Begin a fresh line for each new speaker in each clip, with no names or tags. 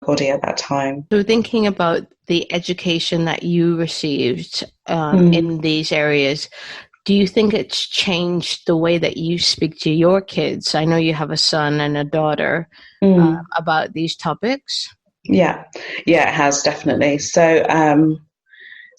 body at that time.
So thinking about the education that you received
Mm.
in these areas, do you think it's changed the way that you speak to your kids? I know you have a son and a daughter,
Mm.
about these topics.
Yeah, yeah, it has definitely. So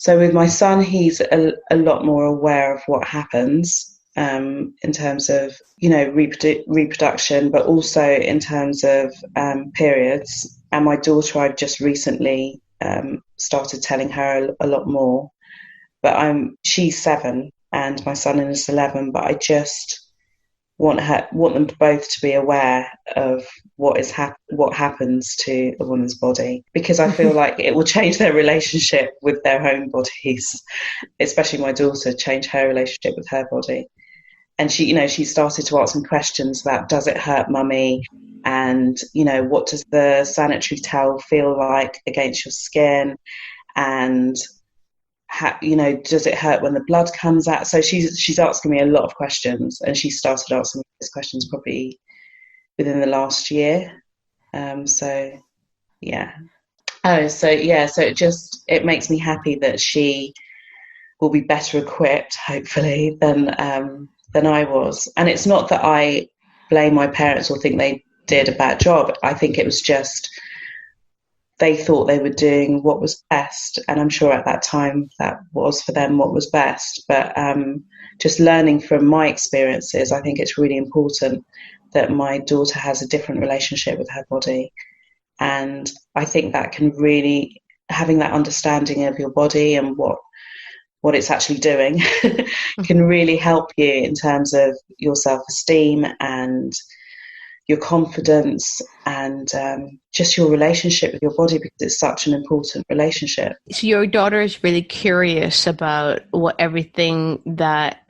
with my son, he's a lot more aware of what happens in terms of, reproduction, but also in terms of periods. And my daughter, I've just recently started telling her a lot more. But she's 7 and my son is 11. But I just want them both to be aware of what happens to a woman's body, because I feel like it will change their relationship with their own bodies, especially my daughter, change her relationship with her body. And she started to ask me questions about, does it hurt, mummy? And, what does the sanitary towel feel like against your skin? And does it hurt when the blood comes out? So she's asking me a lot of questions, and she started asking me these questions probably within the last year. So yeah. So it makes me happy that she will be better equipped, hopefully, than I was. And it's not that I blame my parents or think they did a bad job. I think it was just they thought they were doing what was best, and I'm sure at that time that was for them what was best. But just learning from my experiences, I think it's really important that my daughter has a different relationship with her body. And I think that can really, having that understanding of your body and what it's actually doing can really help you in terms of your self-esteem and your confidence and just your relationship with your body, because it's such an important relationship.
So your daughter is really curious about everything that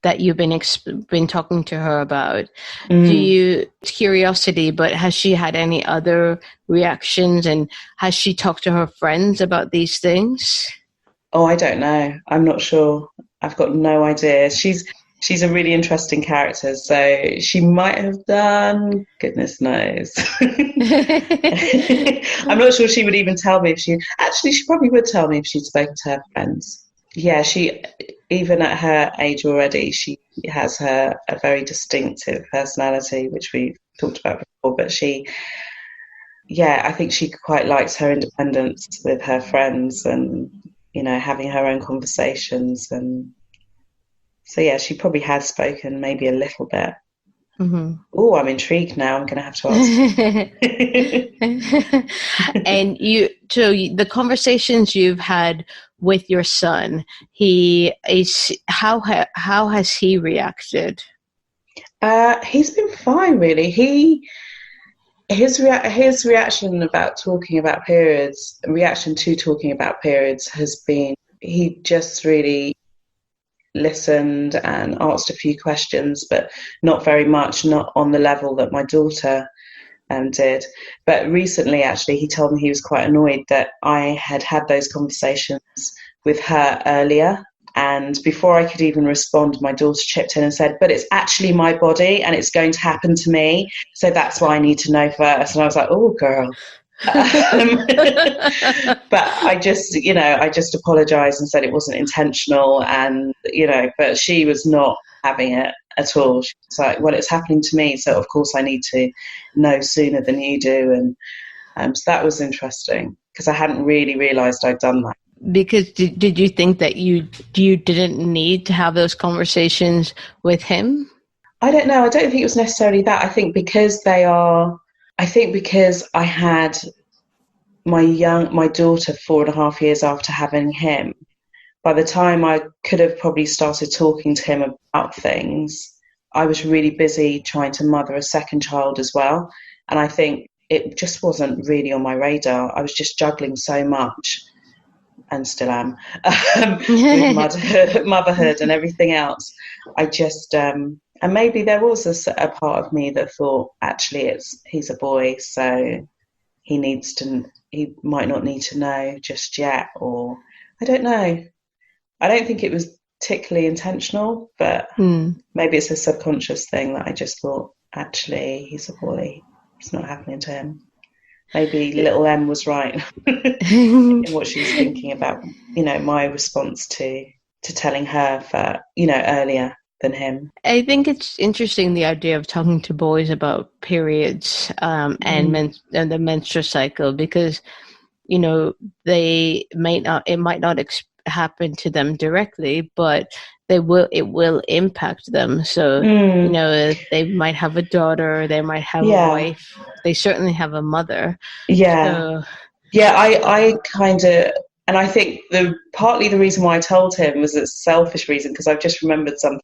that you've been talking to her about. It's curiosity, but has she had any other reactions, and has she talked to her friends about these things?
Oh, I don't know. I'm not sure. I've got no idea. She's a really interesting character, so she might have done. Goodness knows. I'm not sure she would even tell me if she. Actually, she probably would tell me if she'd spoken to her friends. Yeah, she, even at her age already, she has a very distinctive personality, which we've talked about before. But I think she quite likes her independence with her friends and, having her own conversations. And so, yeah, she probably has spoken maybe a little bit. Mm-hmm. Oh, I'm intrigued now. I'm going to have to
ask. And the conversations you've had with your son, how has he reacted?
He's been fine, really. His reaction to talking about periods has been, he just really listened and asked a few questions, but not very much, not on the level that my daughter did. But recently, actually, he told me he was quite annoyed that I had those conversations with her earlier. And before I could even respond, my daughter chipped in and said, but it's actually my body and it's going to happen to me. So that's why I need to know first. And I was like, oh, girl. But I just apologized and said it wasn't intentional. And, but she was not having it at all. She was like, well, it's happening to me. So, of course, I need to know sooner than you do. And so that was interesting because I hadn't really realized I'd done that.
Because did you think that you didn't need to have those conversations with him?
I don't know. I don't think it was necessarily that. I think because I had my daughter 4.5 years after having him, by the time I could have probably started talking to him about things, I was really busy trying to mother a second child as well. And I think it just wasn't really on my radar. I was just juggling so much. And still am, with motherhood and everything else. I just, and maybe there was a part of me that thought, actually, he's a boy, so he might not need to know just yet, or I don't know. I don't think it was particularly intentional, but maybe it's a subconscious thing that I just thought, actually, he's a boy. It's not happening to him. maybe little M was right in what she was thinking about, my response to telling her for, earlier than him.
I think it's interesting, the idea of talking to boys about periods and the menstrual cycle, because it might not happen to them directly, but it will impact them. So they might have a daughter, they might have a wife, they certainly have a mother.
So I kind of, and I think partly the reason why I told him was a selfish reason, because I've just remembered something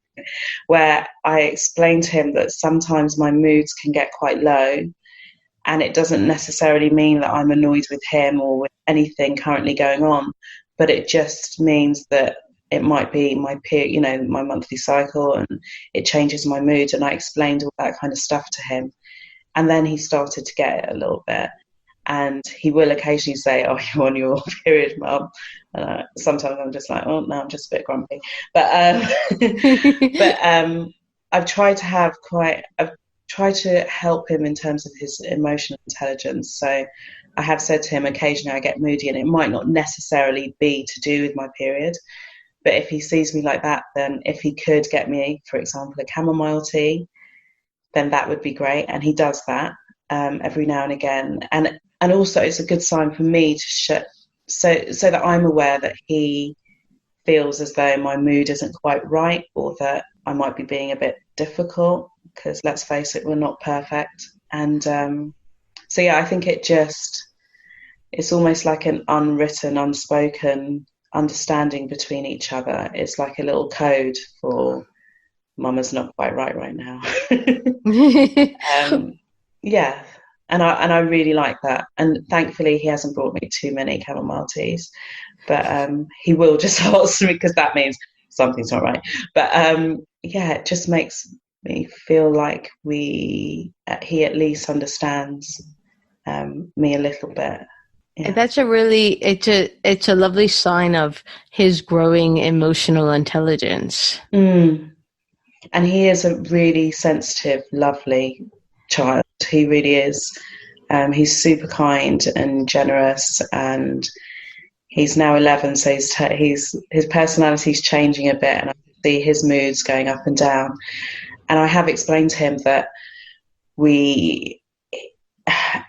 where I explained to him that sometimes my moods can get quite low, and it doesn't necessarily mean that I'm annoyed with him or with anything currently going on, but it just means that it might be my period, my monthly cycle, and it changes my mood. And I explained all that kind of stuff to him, and then he started to get it a little bit. And he will occasionally say, "Oh, you're on your period, Mum." Sometimes I'm just like, "Oh no, I'm just a bit grumpy." But I've tried to help him in terms of his emotional intelligence. So I have said to him, occasionally I get moody, and it might not necessarily be to do with my period. But if he sees me like that, then if he could get me, for example, a chamomile tea, then that would be great. And he does that every now and again. And also it's a good sign for me to so that I'm aware that he feels as though my mood isn't quite right, or that I might be being a bit difficult, because let's face it, we're not perfect. And I think it's almost like an unwritten, unspoken understanding between each other. It's like a little code for Mama's not quite right now. And I really like that. And thankfully he hasn't brought me too many chamomile teas, but he will just ask me, because that means something's not right. But it just makes me feel like he at least understands me a little bit.
Yeah. That's it's a lovely sign of his growing emotional intelligence.
And he is a really sensitive, lovely child. He really is. He's super kind and generous, and he's now 11, so his personality's changing a bit, and I see his moods going up and down. And I have explained to him that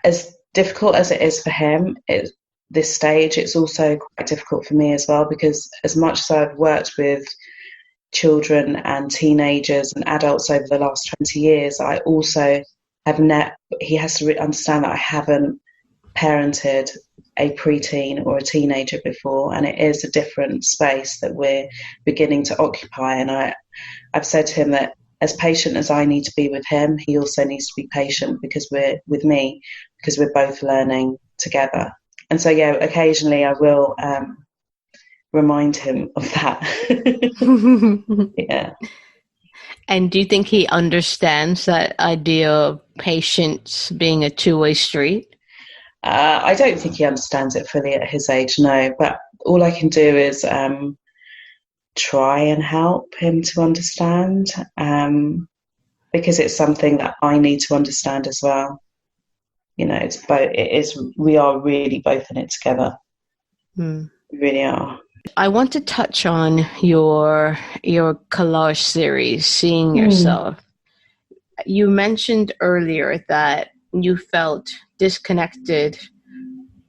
as difficult as it is for him at this stage, it's also quite difficult for me as well, because as much as I've worked with children and teenagers and adults over the last 20 years, I also he has to understand that I haven't parented a preteen or a teenager before, and it is a different space that we're beginning to occupy. And I've said to him that as patient as I need to be with him, he also needs to be patient because we're both learning together. And so occasionally I will remind him of that. Yeah.
And do you think he understands that idea of patience being a two-way street?
I don't think he understands it fully at his age, no. But all I can do is try and help him to understand, because it's something that I need to understand as well. It's both. We are really both in it together. We really are.
I want to touch on your collage series, Seeing Yourself. You mentioned earlier that you felt disconnected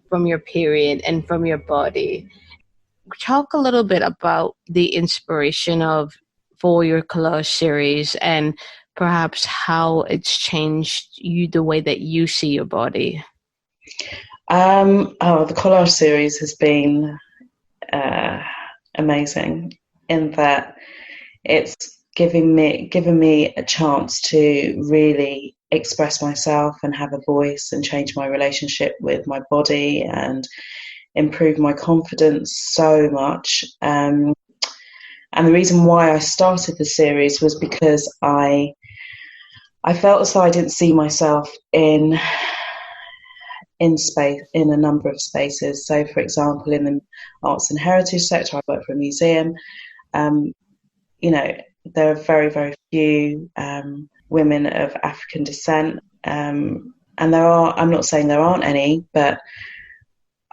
from your period and from your body. Talk a little bit about the inspiration for your collage series, and perhaps how it's changed the way that you see your body.
The collage series has been amazing, in that it's given me a chance to really express myself and have a voice and change my relationship with my body and improve my confidence so much. And the reason why I started the series was because I felt as though I didn't see myself in space, in a number of spaces. So, for example, in the arts and heritage sector, I work for a museum. There are very, very few women of African descent, and and I'm not saying there aren't any, but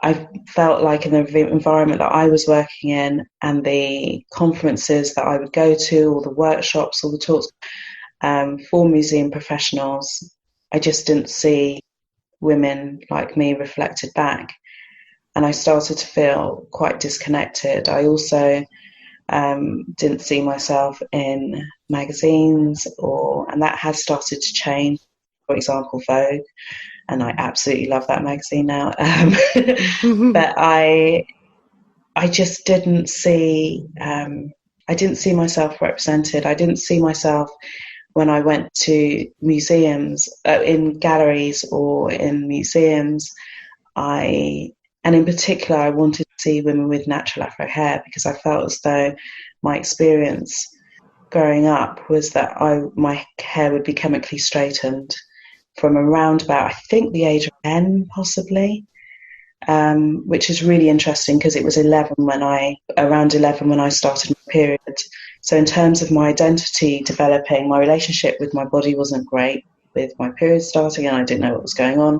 I felt like in the environment that I was working in and the conferences that I would go to, all the workshops, all the talks, for museum professionals, I just didn't see women like me reflected back. And I started to feel quite disconnected. I also didn't see myself in magazines, and that has started to change. For example, Vogue, and I absolutely love that magazine now. But I just didn't see. I didn't see myself represented. I didn't see myself when I went to museums, in galleries or in museums. And in particular, I wanted to see women with natural Afro hair, because I felt as though my experience growing up was that my hair would be chemically straightened from around about, I think, the age of 10, possibly, which is really interesting because it was around 11 when I started my period. So in terms of my identity developing, my relationship with my body wasn't great with my period starting, and I didn't know what was going on.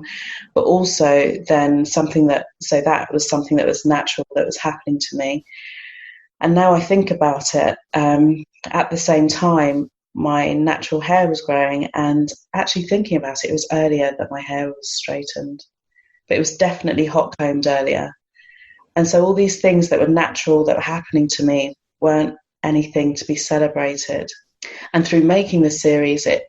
But also then that was something that was natural, that was happening to me. And now I think about it, at the same time, my natural hair was growing, and actually thinking about it, it was earlier that my hair was straightened, but it was definitely hot combed earlier. And so all these things that were natural, that were happening to me, weren't anything to be celebrated. And through making this series, it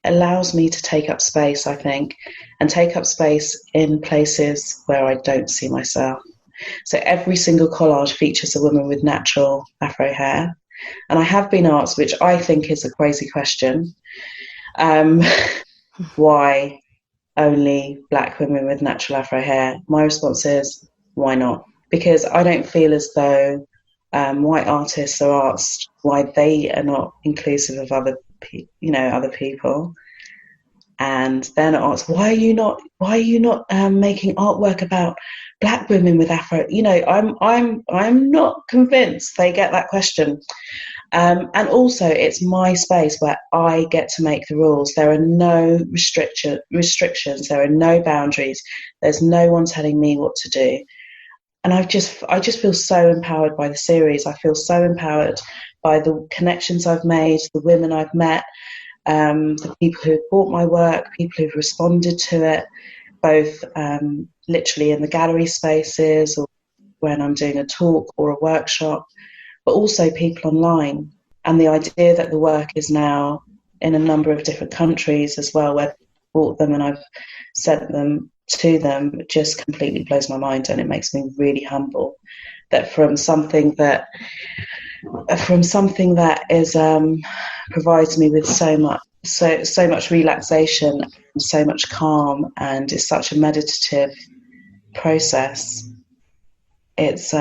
allows me to take up space, I think, and take up space in places where I don't see myself. So every single collage features a woman with natural Afro hair. And I have been asked, which I think is a crazy question, why only Black women with natural Afro hair? My response is, why not? Because I don't feel as though white artists are asked why they are not inclusive of other people, and they're not asked, why are you not making artwork about Black women with Afro? I'm not convinced they get that question. And also, it's my space where I get to make the rules. There are no restrictions. There are no boundaries. There's no one telling me what to do. And I just feel so empowered by the series. I feel so empowered by the connections I've made, the women I've met, the people who've bought my work, people who've responded to it, both literally in the gallery spaces or when I'm doing a talk or a workshop, but also people online. And the idea that the work is now in a number of different countries as well, where I've bought them and I've sent them to them, just completely blows my mind, and it makes me really humble that from something that is provides me with so much relaxation and so much calm, and is such a meditative process. It's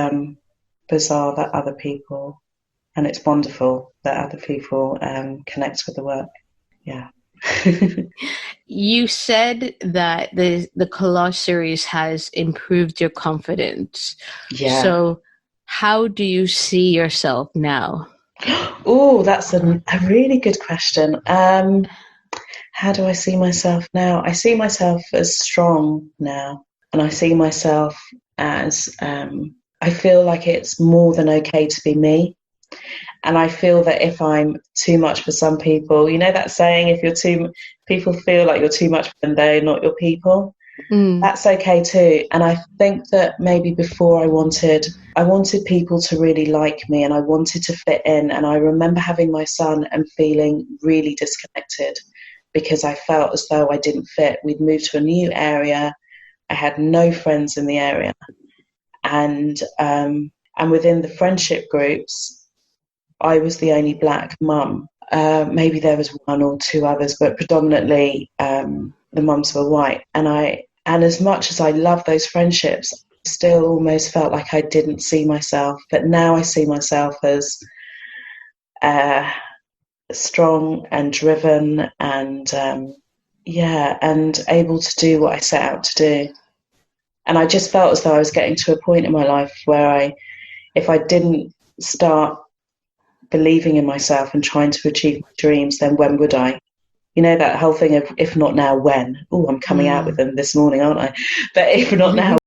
bizarre that other people, and it's wonderful that other people connect with the work. Yeah.
You said that the collage series has improved your confidence.
Yeah.
So how do you see yourself now?
Oh, that's a really good question. How do I see myself now? I see myself as strong now, and I see myself as I feel like it's more than okay to be me. And I feel that if I'm too much for some people, you know that saying, people feel like you're too much for them, they're not your people. That's okay too. And I think that maybe before I wanted people to really like me, and I wanted to fit in. And I remember having my son and feeling really disconnected because I felt as though I didn't fit. We'd moved to a new area. I had no friends in the area. And within the friendship groups, I was the only Black mum. Maybe there was one or two others, but predominantly the mums were white. And as much as I love those friendships, I still almost felt like I didn't see myself. But now I see myself as strong and driven, and and able to do what I set out to do. And I just felt as though I was getting to a point in my life where if I didn't start believing in myself and trying to achieve my dreams, then when would I? You know, that whole thing of if not now, when? Oh, I'm coming out with them this morning, aren't I? But if not now,